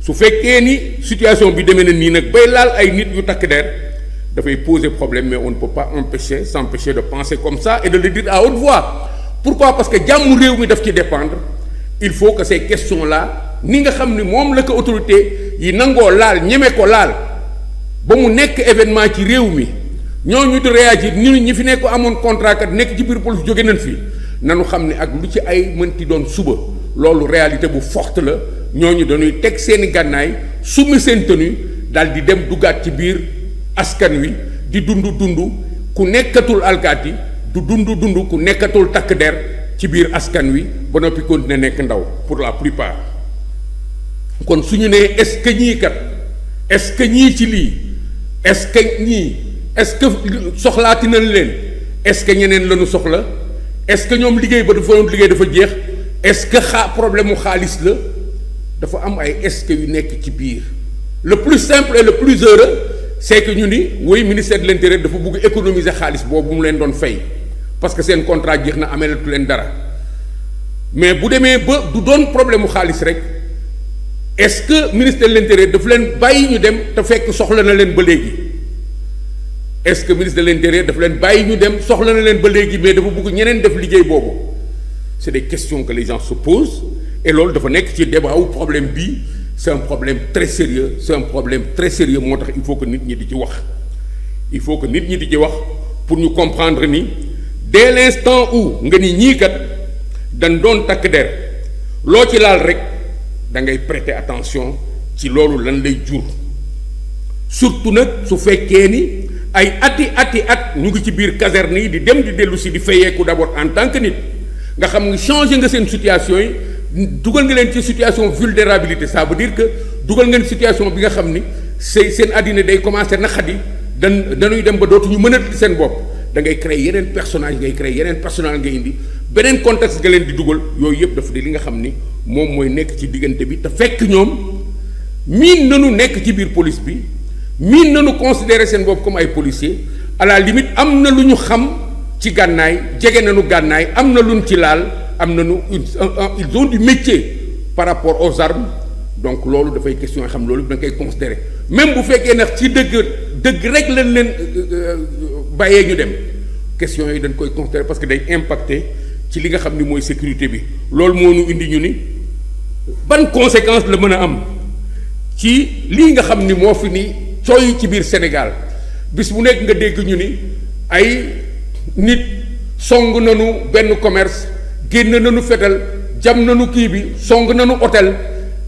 su fekkee ni situation bi demee na nii nag bay laal ay nit yu takk der dafay poser problème, mais on ne peut pas s'empêcher de penser comme ça et de le dire à haute voix. Pourquoi? Parce que jàmm réew mi daf ci dépendre. Il faut que ces questions là ni nga xam ni moom la ko autorité yi nangoo laal ñeme ko laal ba mu nekk événement ci réew mi ñooñu di réagir ñi fi nekk amoon contrat kat nekk ci biir police jóge nañ fi nanu xam ne ak lu ci ay mënti doon suba loolu réalité bu forte la. ñooñu dañuy teg seeni gànnaay summi seen tenue daal di dem duggaat ci biir askan wi di dund ku nekkatul alkaati du dund ku nekkatul takk der ci biir askan wi ba noppi continuer nekk ndaw pour la plupart. kon suñu nee est-ce que ñii kat est-ce que ñii ci lii est-ce que ñii est-ce que soxlaati nañ leen est-ce que ñeneen lañu soxla est-ce que ñoom liggéey ba dafa liggéey dafa jeex est-ce que problème mu xaalis la. dafa am ay est-ce que yu nekk ci biir le plus simple et le plus heureux c'est que ñu ni woy ministère de l'intérieur dafa bëgg économiser xaalis boobu mu leen doon fay parce que seen contrat jeex na ameelatu leen dara mais bu demee ba du doon problème mu xaalis rek est-ce que ministère de l'intérieur dafa leen bàyyi ñu dem te fekk soxla na leen ba léegi est-ce que ministre de l'intérieur dafa leen bàyyi ñu dem soxla na leen ba léegi mais dafa bëgg ñeneen def liggéey boobu c'est des questions que les gens se posent. Et loolu dafa nekk ci débat wu problème bi c'est un problème très sérieux moo tax il faut que nit ñi di ci wax pour ñu comprendre ni dès l'instant où nga ni ñii kat dañ doon takk der loo ci laal rek da ngay prêter attention ci loolu lan lay jur surtout nag su fekkee ni ay at ñu ngi ci biir caserne yi di dem di dellu si di fayeeku d'abord en tant que nit nga xam nga changer nga seen situation yi. dugal nga leen ci situation vulnérabilité ça veut dire que dugal ngeen situation bi nga xam ni seen àddina day commencer naqadi dañuy dem ba dootuñu mën a seen bopp da ngay créer yeneen personnage ngay indi beneen contexte nga leen di dugal yooyu yëpp dafa di li nga xam ni moom mooy nekk ci diggante bi te fekk ñoom miin nañu nekk ci biir police bi miin nañu considérer seen bopp comme ay policiers à la limite am na lu ñu xam ci gànnaay jege nañu gànnaay am na lu ñu ci laal. am nañu ils ont du métier par rapport aux armes donc loolu dafay question yoo xam loolu da nga koy considérer même bu fekkee nag ci dëgg rek lañ leen bàyyee ñu dem question yi dañ koy considérer parce que day impacter ci li nga xam ni mooy sécurité bi loolu moo ñu indi ñu ni ban conséquence la mën a am ci lii nga xam ni moo fi ni cooy ci biir Sénégal bis bu nekk nga dégg ñu ni ay nit song nañu benn commerce. génn nañu fetal jam nañu kii bi song nañu hôtel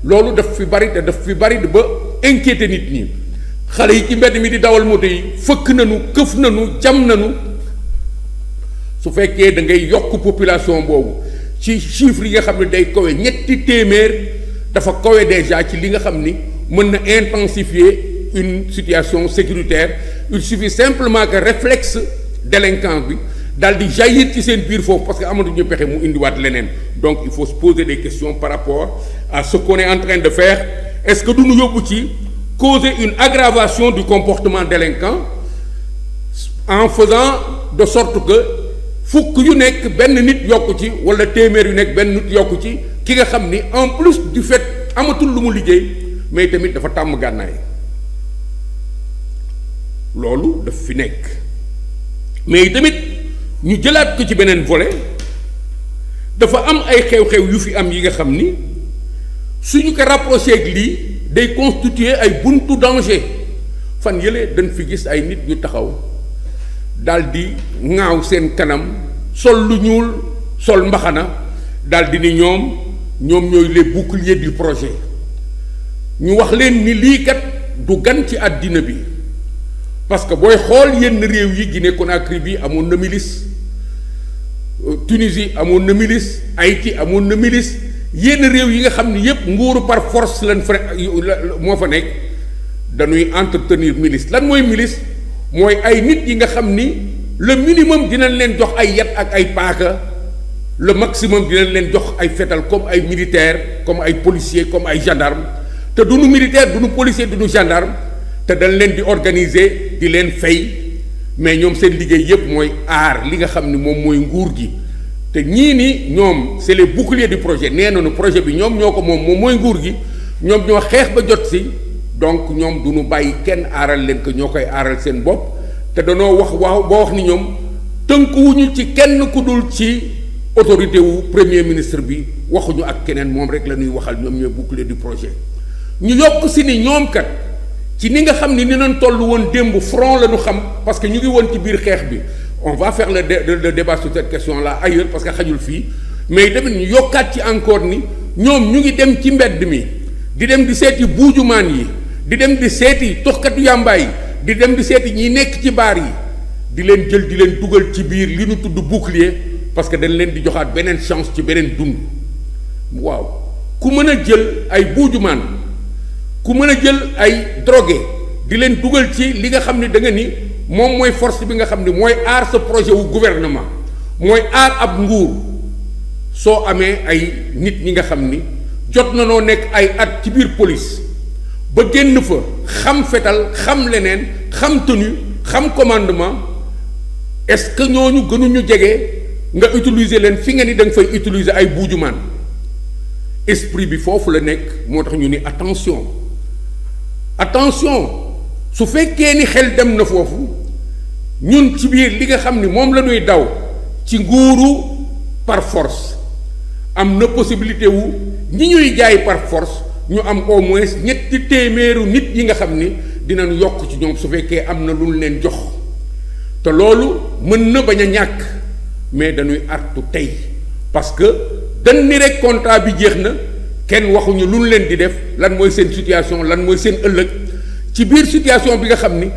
loolu daf fi bari ba inquiéter nit ñi xale yi ci mbedd mi di dawal moto yi fëkk nañu këf nañu jam nañu su fekkee da ngay yokk population boobu ci chiffres yi nga xam ne day kawe ñetti téeméer dafa kawe déjà ci li nga xam ni mën na intensifier une situation sécuritaire il suffit simplement que réflexe délinquant bi daal di jaillir ci seen biir foofu parce que amatuñu pexe mu indiwaat leneen donc il faut se poser des questions par rapport à ce qu'on est en train de faire est-ce que du ñu yóbbu ci causer une aggravation du comportement délinquant en faisant de sorte que fukk yu nekk benn nit yokku ci wala téeméer yu nekk benn nit yokku ci ki nga xam ni en plus du fait amatul lu mu liggéey mais tamit dafa tàmm gànnaay loolu daf fi nekk mais tamit ñu jëlaat ko ci beneen volet dafa am ay xew-xew yu fi am yi nga xam ni suñu ko rapproché ak lii day constituer ay buntu danger fan yële dañ fi gis ay nit ñu taxaw daal di ŋaaw seen kanam sol lu ñuul sol mbaxana daal di ni ñoom ñooy les boucliers du projet ñu wax leen ni lii kat du gan ci àddina bi parce que booy xool yenn réew yi Guinée Conakry bi amoon na milice Tunisie amoon na milice Haïti amoon na milice yenn réew yi nga xam ni yépp nguuru par force lañ fa moo fa nekk dañuy entretenir milice lan mooy milice mooy ay nit yi nga xam ni le minimum dinañ leen jox ay yat ak ay paaka le maximum dinañ leen jox ay fetal comme ay militaire comme ay policier comme ay gendarme te duñu militaire duñu policier duñu gendarme te dañ leen di organiser di leen fay mais ñoom seen liggéey yépp mooy aar li nga xam ni moom mooy nguur gi te ñii ni ñoom c'est les boucliers du projet nee nañu projet bi ñoom ñoo ko moom mooy nguur gi ñoom ñoo xeex ba jot si donc ñoom du ñu bàyyi kenn aaral leen que ñoo koy aaral seen bopp te danoo wax waaw boo wax ni ñoom tënkuwuñu ci kenn ku dul ci autorité wu premier ministre bi waxuñu ak keneen moom rek la ñuy waxal ñoom ñooy bouclier du projet. ñu yokk si ni ñoom kat ci ni nga xam ni nañ toll woon démb front la ñu xam parce que ñu ngi woon ci biir xeex bi on va faire le débat sur cette question là ailleurs parce que xajul fii mais tamit ñu yokkaat ci encore ni ñoom ñu ngi dem ci mbedd mi di dem di seeti buujumaan yi di dem di seeti toxkatu yàmbaay yi di dem di seeti ñi nekk ci baar yi di leen jël di leen dugal ci biir li ñu tudd bouclier parce que dañ leen di joxaat beneen chance ci beneen dund. waaw ku mën a jël ay buujumaan ku mën a jël ay drogué di leen dugal ci li nga xam ni da nga ni moom mooy force bi nga xam ni mooy aar sa projet wu gouvernement mooy aar ab nguur soo amee ay nit ñi nga xam ni jot na noo nekk ay at ci biir police ba génn fa xam fetal xam leneen xam tenue xam commandement est-ce que ñooñu gënuñu jege nga utiliser leen fi nga ni da nga fay utiliser ay buujumaan esprit bi foofu la nekk moo tax ñu ni attention su fekkee ni xel dem na foofu ñun ci biir li nga xam ni moom la ñuy daw ci nguuru par force am na possibilité wu ñi ñuy jaay par force ñu am au moins ñetti téeméeru nit yi nga xam ni dinañ yokk ci ñoom su fekkee am na lu ñu leen jox te loolu mën na bañ a ñàkk mais dañuy artu tey parce que dañ ni rek contrat bi jeex na kenn waxuñu lu ñu leen di def lan mooy seen situation lan mooy seen ëllëg ci biir situation bi nga xam ni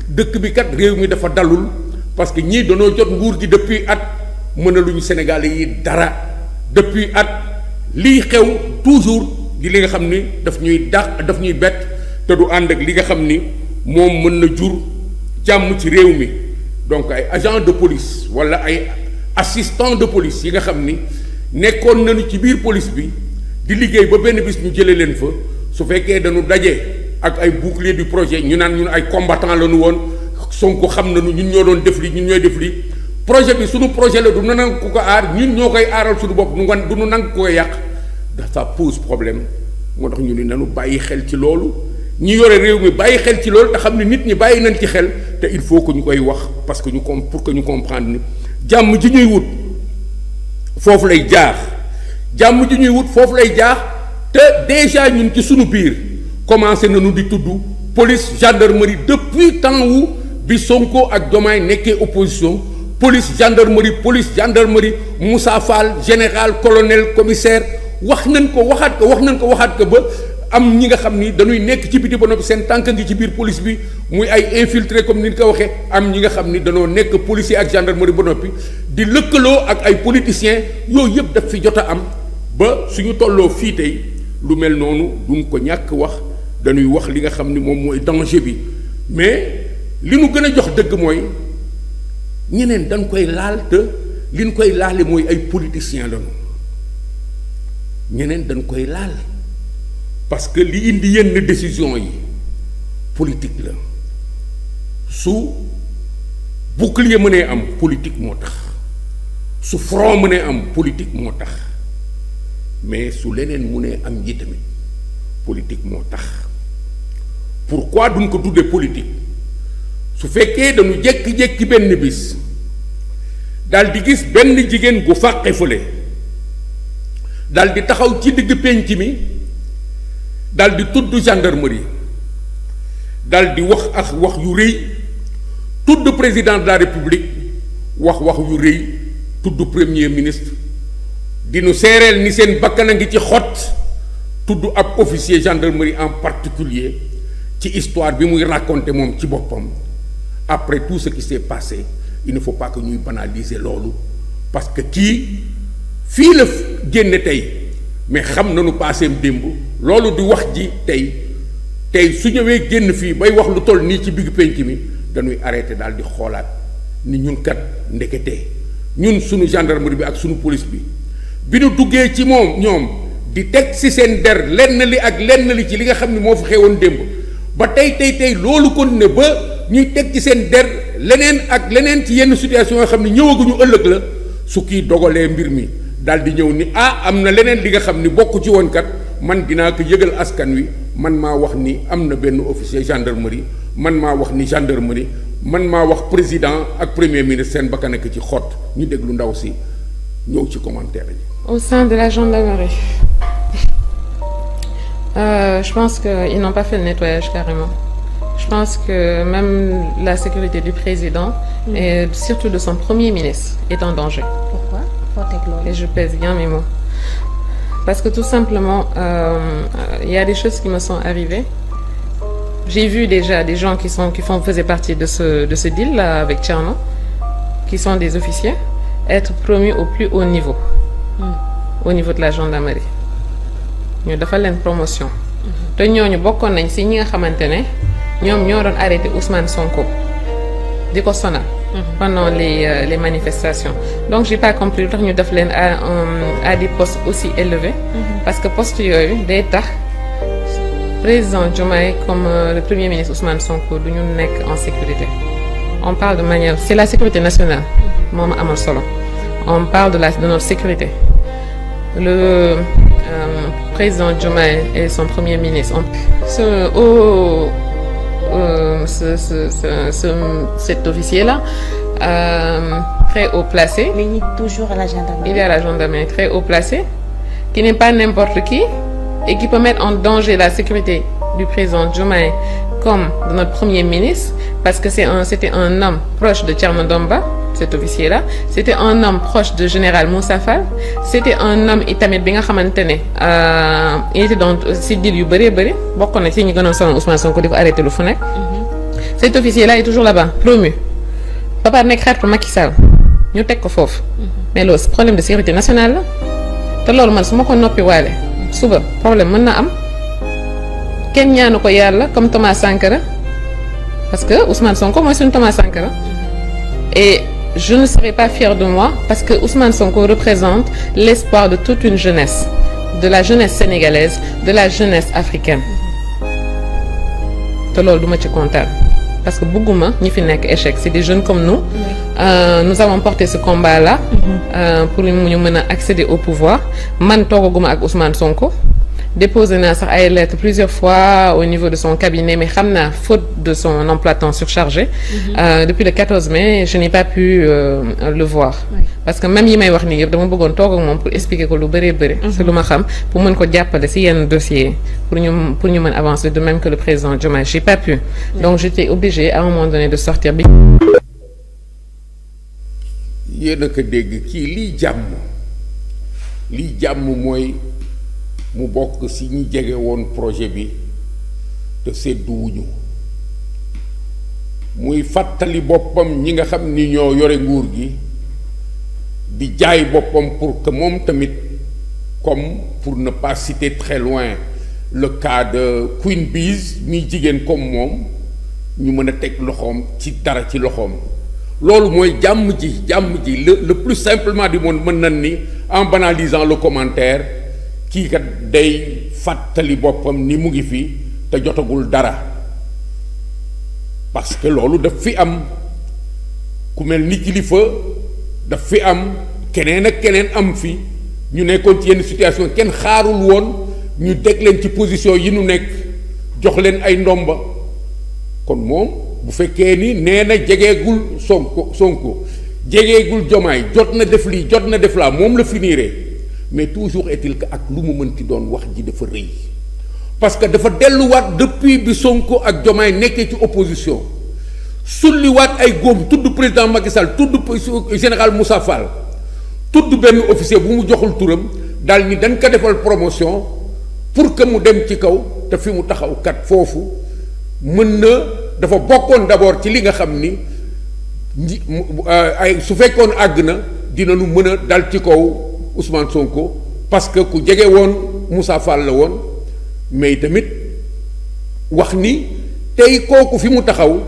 dëkk bi kat réew mi dafa dalul parce que ñii dañoo jot nguur gi depuis at mënaluñu Sénégalais yi dara depuis at liy xew toujours di li nga xam ni daf ñuy bett te du ànd ak li nga xam ni moom mën na jur jàmm ci réew mi donc ay agent de police walla ay assistant de police yi nga xam ni nekkoon nañu ci biir police bi di liggéey ba benn bis ñu jëlee leen fa su fekkee dañu daje ak ay bouclier du projet ñu naan ñun ay combattant la ñu woon Sonko xam nañu ñun ñoo doon def li ñun ñooy def li projet bi suñu projet la du na nangu ku ko aar ñun ñoo koy aaral suñu bopp du nu nangu ko yàq ça pose problème moo tax ñu ni nanu bàyyi xel ci loolu ñi yore réew mi bàyyi xel ci loolu te xam ne nit ñi bàyyi nañ ci xel te il faut que ñu koy wax parce que pour que ñu comprendre ni jàmm ji ñuy wut foofu lay jaar jàmm ji ñuy wut foofu lay jaar te déjà ñun ci sunu biir commencé nañu di tudd police gendarmerie depuis temps wu bi Sonko ak Diomaye nekkee opposition police gendarmerie Moussa Fall général colonel commissaire wax nañ ko waxaat ko ba am ñi nga xam ni dañuy nekk ci biti ba noppi seen tànk ngi ci biir police bi muy ay infiltré comme ni ñu ko waxee am ñi nga xam ni dañoo nekk policier ak gendarmerie ba noppi di lëkkaloo ak ay politiciens yooyu yëpp daf fi jot a am ba suñu tolloo fii tey lu mel noonu duñ ko ñàkk wax dañuy wax li nga xam ni moom mooy danger bi mais li nu gën a jox dëgg mooy ñeneen dañ koy laal te li ñu koy laale mooy ay politiciens lañu ñeneen dañ koy laal parce que li indi yenn décision yi politique la su bouclier mënee am politique moo tax su front mënee am politique moo tax mais su leneen mënee am yi tamit politique moo tax pourquoi duñ ko tuddee politique su fekkee dañu jékki-jékki benn bis dal di gis benn jigéen gu fàqe fële dal di taxaw ci digg pénc mi dal di tudd gendarmerie dal di wax ak wax yu rëy tudd président de la république wax yu rëy tudd premier ministre di nu seereel ni seen bakkan a ngi ci xott tudd ab officier gendarmerie en particulier ci histoire bi muy raconter moom ci boppam après tout ce qui s'est passé il ne faut pas que ñuy banaliser loolu parce que kii fii la génne tey mais xam nañu paaseem démb loolu di wax ji tey su ñëwee génn fii bay wax lu toll nii ci diggu penc mi dañuy arrêté daal di xoolaat ni ñun kat ndekete ñun suñu gendarmerie bi ak suñu police bi nu duggee ci moom ñoom di teg ci seen der lenn li ak lenn li ci li nga xam ne moo fi xewoon démb ba tey loolu kon ne ba ñuy teg ci seen der leneen ak leneen ci yenn situation yoo xam ne ñëwaguñu ëllëg la su kii dogalee mbir mi daal di ñëw ni am na leneen li nga xam ni bokk ci woon kat man dinaa ko yëgal askan wi man maa wax ni am na benn officier gendarmerie man maa wax ni gendarmerie man maa wax président ak premier ministre seen bakkan nekk ci xott ñu déglu ndaw si ñëw ci commentaire yi. Au sein de la gendarmerie, je pense qu'ils n'ont pas fait le nettoyage carrément. Je pense que même la sécurité du président et surtout de son premier ministre est en danger. Pourquoi? Et je pèse bien mes mots. Parce que tout simplement, il y a des choses qui me sont arrivées. J'ai vu déjà des gens qui faisaient partie de ce deal-là avec Thierno, qui sont des officiers, être promus au plus haut niveau, au niveau de la gendarmerie. Ñu defal leen promotion. Te ñooñu bokkoon nañ ci ñi nga xamante ne ñoom ñoo doon arrêté Ousmane Sonko di ko sonal pendant les manifestations. Donc j'ai pas compris lu tax ñu def leen à des postes aussi élevés. Parce que postes yooyu day tax président Diomaye comme le premier ministre Ousmane Sonko du ñu nekk en sécurité. On parle de manière, c'est la sécurité nationale moom amal solo. On parle de notre sécurité. Le président Diomaye et son premier ministre, cet officier-là, très haut placé. Mais il est toujours à la gendarmerie. Il est à la gendarmerie, très haut placé, qui n'est pas n'importe qui et qui peut mettre en danger la sécurité du président Diomaye comme de notre premier ministre, parce que c'était un homme proche de Thierno Domba, cet officier-là. C'était un homme proche de général Moussa Fall. C'était un homme itamit bi nga xamante ne il était dans si deal yu bëree bëri bokk na ci ñi gënoon sonal Ousmane Sonko di ko arrêté lu fu nekk. Cet officier-là est toujours là-bas, promu. Papa nekk xaritu Macky Sall ñu teg ko foofu. Mais loolu problème de sécurité nationale la te loolu man su ma ko noppi waale suba problème mën na am. Kenn ñaanu ko yàlla comme Thomas Sankara parce que Ousmane Sonko mooy suñu Thomas Sankara et je ne serai pas fière de moi parce que Ousmane Sonko représente l'espoir de toute une jeunesse, de la jeunesse sénégalaise, de la jeunesse africaine te loolu duma ci kontaan parce que bëgguma ñi fi nekk échec, c'est des jeunes comme nous. Nous avons porté ce combat-là pour ñu mën a accéder au pouvoir. Man toogaguma ak Ousmane Sonko. Déposé naa sax ay lettres plusieurs fois au niveau de son cabinet mais xam naa faute de son emploi de temps surchargé. Depuis le 14 mai je n'ai pas pu le voir. Parce que même yi may wax nii yëpp dama bëggoon toog ak moom pour expliquer ko lu bëree bëri. c'est lu ma xam pour mën ko jàppale ci yenn dossiers pour ñu mën avancer de même que le président Diomaye j'ai pas pu. Donc j'étais obligée à un moment donné de sortir bi. yéen a ko dégg kii lii jàmm mooy. mu bokk ci ñi jege woon projet bi te sedduwuñu muy fàttali boppam ñi nga xam ni ñoo yore nguur gi di jaay boppam pour que moom tamit comme pour ne pas citer très loin le cas de Queen Biz mi jigéen comme moom ñu mën a teg loxoom ci dara ci loxoom loolu mooy jàmm ji le plus simplement du monde mën nañ ni en banalisant le commentaire kii kat day fàttali boppam ni mu ngi fi te jotagul dara parce que loolu daf fi am ku mel ni kilifa daf fi am keneen ak keneen am fi ñu nekkoon ci yenn situation kenn xaarul woon ñu teg leen ci position yi nu nekk jox leen ay ndomba kon moom bu fekkee ni nee na jegeegul Sonko jegeegul Diomaye jot na def lii jot na def laa moom la finiree mais toujours est-il que ak lu mu mënti doon wax ji dafa rëy parce que dafa delluwaat depuis bi Sonko ak Diomaye nekkee ci opposition sulliwaat ay góom tudd président Macky Sall tudd général Moussa Fall tudd benn officier bu mu joxul turam daal ni dañ ko defal promotion pour que mu dem ci kaw te fi mu taxaw kat foofu mën na dafa bokkoon d'abord ci li nga xam ni ay su fekkoon àgg na dinañu mën a dal ci kaw Ousmane Sonko parce que ku jege woon Moussa Fall la woon mais tamit wax ni tey kooku fi mu taxaw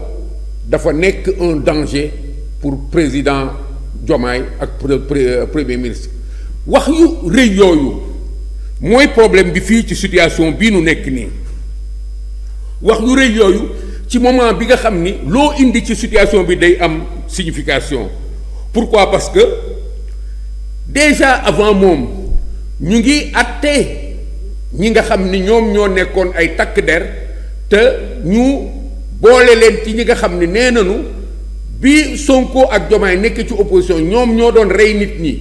dafa nekk un danger pour président Diomaye ak premier ministre wax yu rëy yooyu mooy problème bi fii ci situation bii nu nekk nii wax yu rëy yooyu ci moment bi nga xam ni loo indi ci situation bi day am signification pourquoi parce que déjà avant moom ñu ngi àtte ñi nga xam ni ñoom ñoo nekkoon ay takk der te ñu boole leen ci ñi nga xam ni nee nañu bi Sonko ak Diomaye nekk ci opposition ñoom ñoo doon rey nit ñi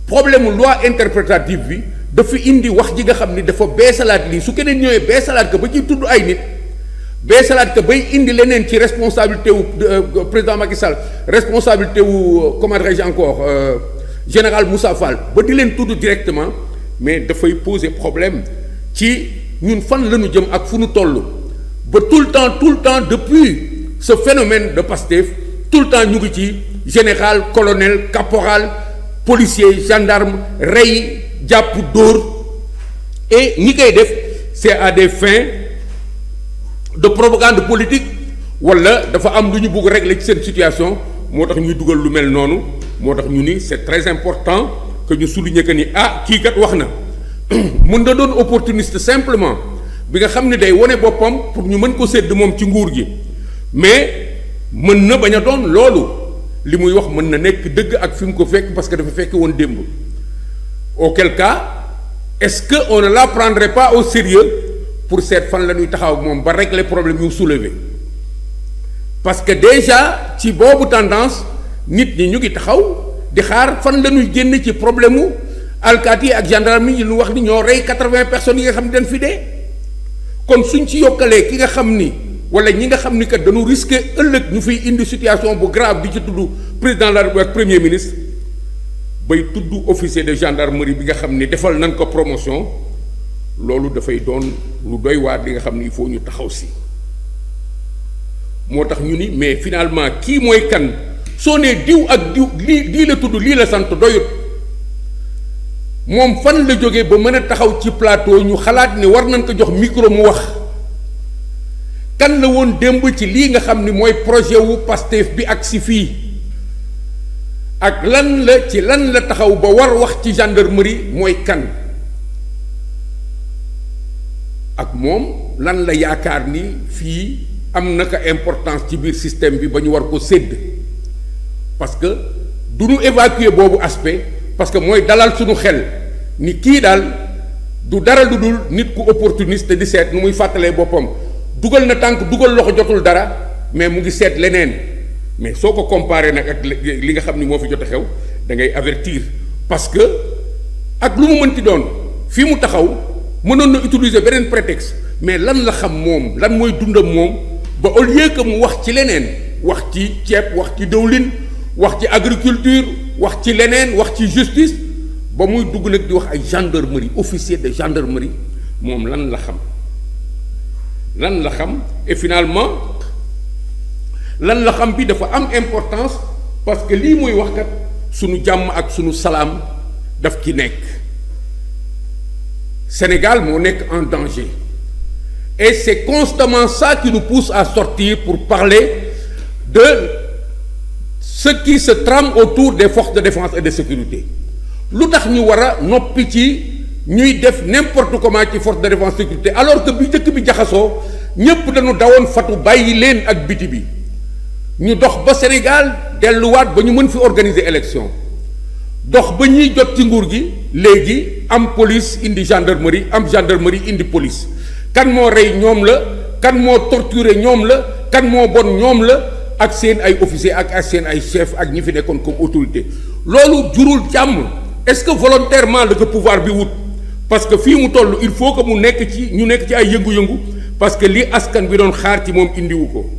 problème loi interprétative bi dafa indi wax ji nga xam ni dafa beesalaat lii su keneen ñëwee beesalaat ko ba ci tudd ay nit beesalaat ko bay indi leneen ci responsabilité wu président Macky Sall responsabilité wu comment dirais-je encore général Moussa Fall ba di leen tudd directement mais dafay poser problème ci ñun fan la ñu jëm ak fu ñu toll ba tout le temps depuis ce phénomène de Pastef tout le temps ñu ngi ci général colonel caporal policier gendarme rey jàpp dóor et ñi koy def c'est à des fins de propagande politique wala dafa am lu ñu bëgg régler ci seen situation moo tax ñuy dugal lu mel noonu moo tax ñu ni c'est très important que ñu souligner que ni kii kat wax na mën na doon opportuniste simplement bi nga xam ne day wone boppam pour ñu mën ko sédd moom ci nguur gi mais mën na bañ a doon loolu li muy wax mën na nekk dëgg ak fi mu ko fekk parce que dafa fekk woon démb auquel cas est-ce que on ne la prendrait pas au sérieux pour seet fan la ñuy taxaw moom ba régler problème yu soulever parce que déjà ci boobu tendance nit ñi ñu ngi taxaw di xaar fan la ñuy génn ci problème mu alkaati yi ak gendarme yi lu wax ni ñoo rey 80 personnes yi nga xam ne dañ fi dee kon suñ ci yokkalee ki nga xam ni wala ñi nga xam ni kat dañu risquer ëllëg ñu fiy indi situation bu grave di ci tudd président de la République ak premier ministre bay tudd officier de gendarmerie bi nga xam ni defal nañ ko promotion loolu dafay doon lu doy waar di nga xam ni il faut ñu taxaw si moo tax ñu ni mais finalement kii mooy kan soo nee diw ak diw lii la tudd lii la sant doyut moom fan la jógee ba mën a taxaw ci plateau ñu xalaat ni war nañ ko jox micro mu wax kan la woon démb ci lii nga xam ni mooy projet wu Pastef bi ak si fii ak lan la taxaw ba war wax ci gendarmerie mooy kan ak moom lan la yaakaar ni fii am na ko importance ci biir système bi ba ñu war ko sédd parce que du ñu évacuer boobu aspect parce que mooy dalal suñu xel ni kii daal du dara lu dul nit ku opportuniste di seet nu muy fàttalee boppam dugal na tànk dugal loxo jotul dara mais mu ngi seet leneen mais soo ko comparé nag ak li nga xam ni moo fi jot a xew da ngay avertir parce que ak lu mu mënti doon fii mu taxaw mënoon na utiliser beneen prétexte mais lan la xam moom lan mooy dundam moom ba au lieu que mu wax ci leneen wax ci ceeb wax ci dëwlin wax ci agriculture wax ci leneen wax ci justice ba muy dugg nag di wax ay gendarmerie officier de gendarmerie moom lan la xam et finalement lan la xam bi dafa am importance parce que lii muy wax kat sunu jàmm ak sunu salaam daf ci nekk Sénégal moo nekk en danger et c'est constamment ça qui nous pousse à sortir pour parler de ce qui se trame autour des forces de défense et de sécurité lu tax ñu war a noppi ci ñuy def n'importe comment ci force de défense et sécurité alors que bi njëkk bi jaxasoo ñépp dañu dawoon fatu bàyyi leen ak biti bi ñu dox ba Sénégal delluwaat ba ñu mën fi organiser élection dox ba ñuy jot ci nguur gi léegi am police indi gendarmerie am gendarmerie indi police kan moo rey ñoom la kan moo torturer ñoom la kan moo bon ñoom la ak seen ay officiers ak seen ay chef ak ñi fi nekkoon comme autorité loolu jurul jàmm est-ce que volontairement la ko pouvoir bi wut parce que fii mu toll il faut que mu nekk ci ñu nekk ci ay yëngu-yëngu parce que li askan bi doon xaar ci moom indiwu ko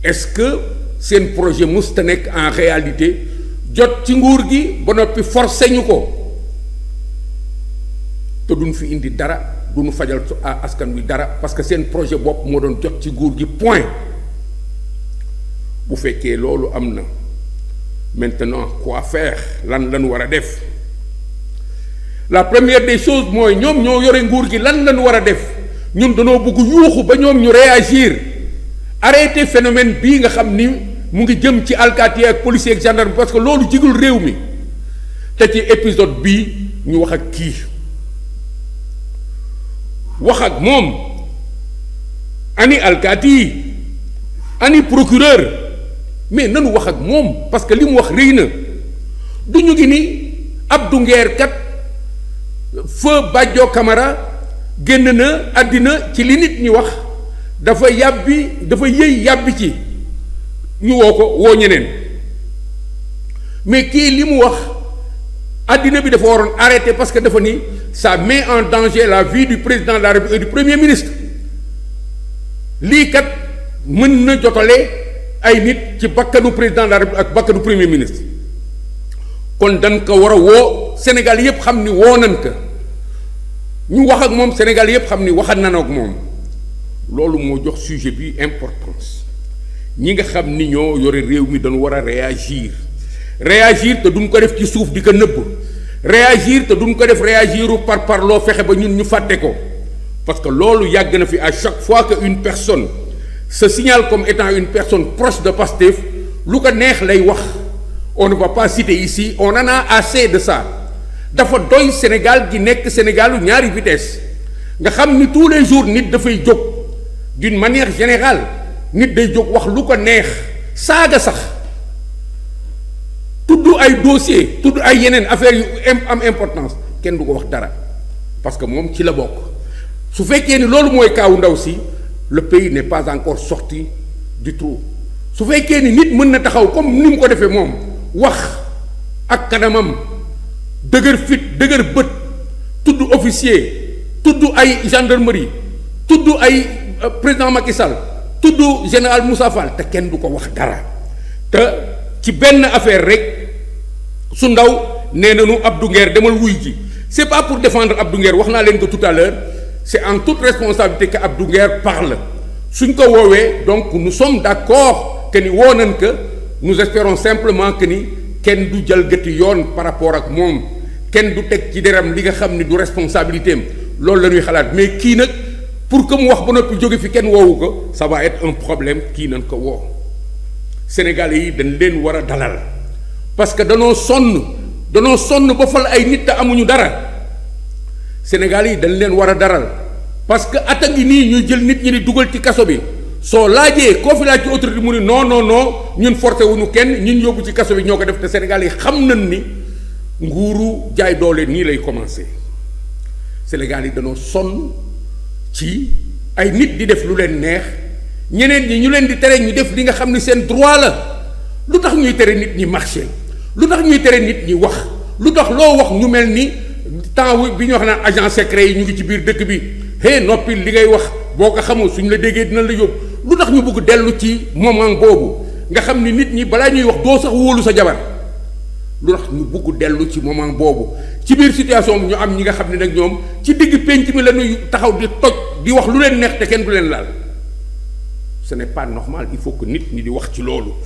est-ce que seen projet musta nekk en réalité jot ci nguur gi ba noppi forcé ñu ko te duñ fi indi dara duñu fajal askan wi dara parce que seen projet bopp moo doon jot ci nguur gi point bu fekkee loolu am na maintenant quoi faire lan lañu war a def la première des choses mooy ñoom ñoo yore nguur gi lan lañu war a def ñun dañoo bëgg yuuxu ba ñoom ñu réagir arrêter phénomène bii nga xam ni mu ngi jëm ci alkaati ak policier ak gendarme parce que loolu jigul réew mi te ci épisode bii ñu wax ak kii wax ak moom ani alkaati yi ani procureur mais nanu wax ak moom parce que li mu wax rëy na du ñu ngi ni Abdou Nguer kat feu Badio Camara génn na àddina ci li nit ñi wax dafa yëy yàbbi ci ñu woo ko woo ñeneen mais kii li mu wax àddina bi dafa waroon arrêter parce que dafa ni ça met en danger la vie du président de la République et du premier ministre lii kat mën na jotale ay nit ci bakkanu président de la République ak bakkanu premier ministre kon dañ ko war a woo Sénégal yépp xam ni woo nañ ko ñu wax ak moom Sénégal yépp xam ni waxat nañ ak moom loolu moo jox sujet bi importance ñi nga xam ni ñoo yore réew mi dañu war a réagir te duñ ko def ci suuf di ko nëbb réagir te duñ ko def réagiru par loo fexe ba ñun ñu fàtte ko parce que loolu yàgg na fi à chaque fois que une personne se signale comme étant une personne proche de Pastef lu ko neex lay wax on ne va pas citer ici on en a assez de ça dafa doy Sénégal gi nekk Sénégalu ñaari vitesse nga xam ni tous les jours nit dafay jóg d'une manière générale nit day jóg wax lu ko neex saaga sax tudd ay dossier tudd ay yeneen affaires yu am importance kenn du ko wax dara parce que moom ci la bokk su fekkee ni loolu mooy kaawu ndaw si le pays n'est pas encore sorti du trou su fekkee ni nit mën na taxaw comme ni mu ko defee moom wax ak kanamam dëgër fit dëgër bët tudd officier tudd ay gendarmerie tudd ay président Macky Sall tudd général Moussa Fall te kenn du ko wax dara te ci benn affaire rek su ndaw nee nañu Abdou Nguer demal wuy ji c'est pas pour défendre Abdou Nguer wax naa leen ko tout à l'heure c'est en toute responsabilité que Abdou Nguer parle suñ ko woowee donc nous sommes d'accord que ni woo nañ que nous espérons simplement que ni kenn du jalgati yoon par rapport ak moom kenn du teg ci deram li nga xam ni du responsabilité am loolu la ñuy xalaat mais kii nag pour que mu wax ba noppi jóge fi kenn woowu ko ça va être un problème kii nañ ko woo Sénégalais yi dañ leen war a dalal parce que danoo sonn ba fal ay nit te amuñu dara Sénégalais yi dañ leen war a dalal parce que at a ngi nii ñuy jël nit ñi di dugal ci kaso bi soo laajee koo fi laaj ci autorité mu ni non ñun forcé wuñu kenn ñun yóbbu ci kaso bi ñoo ko def te Sénégal yi xam nañ ni nguuru jaay doole nii lay commencer Sénégal yi danoo sonn ci ay nit di def lu leen neex ñeneen ñi ñu leen di tere ñu def li nga xam ni seen droit la lu tax ñuy tere nit ñi marché lu tax ñuy tere nit ñi wax lu tax loo wax ñu mel ni temps bi ñu wax naan agent secret yi ñu ngi ci biir dëkk bi hé noppi li ngay wax boo ko xamul suñ la déggee dina la yóbbu lu tax ñu bëgg dellu ci moment boobu nga xam ni nit ñi balaa ñuy wax doo sax wóolu sa jabar lu tax ñu bëgg dellu ci moment boobu ci biir situation bi ñu am ñi nga xam ne nag ñoom ci digg penc mi la ñuy taxaw di toj di wax lu leen neex te kenn du leen laal ce n'est pas normal il faut que nit ñi di wax ci loolu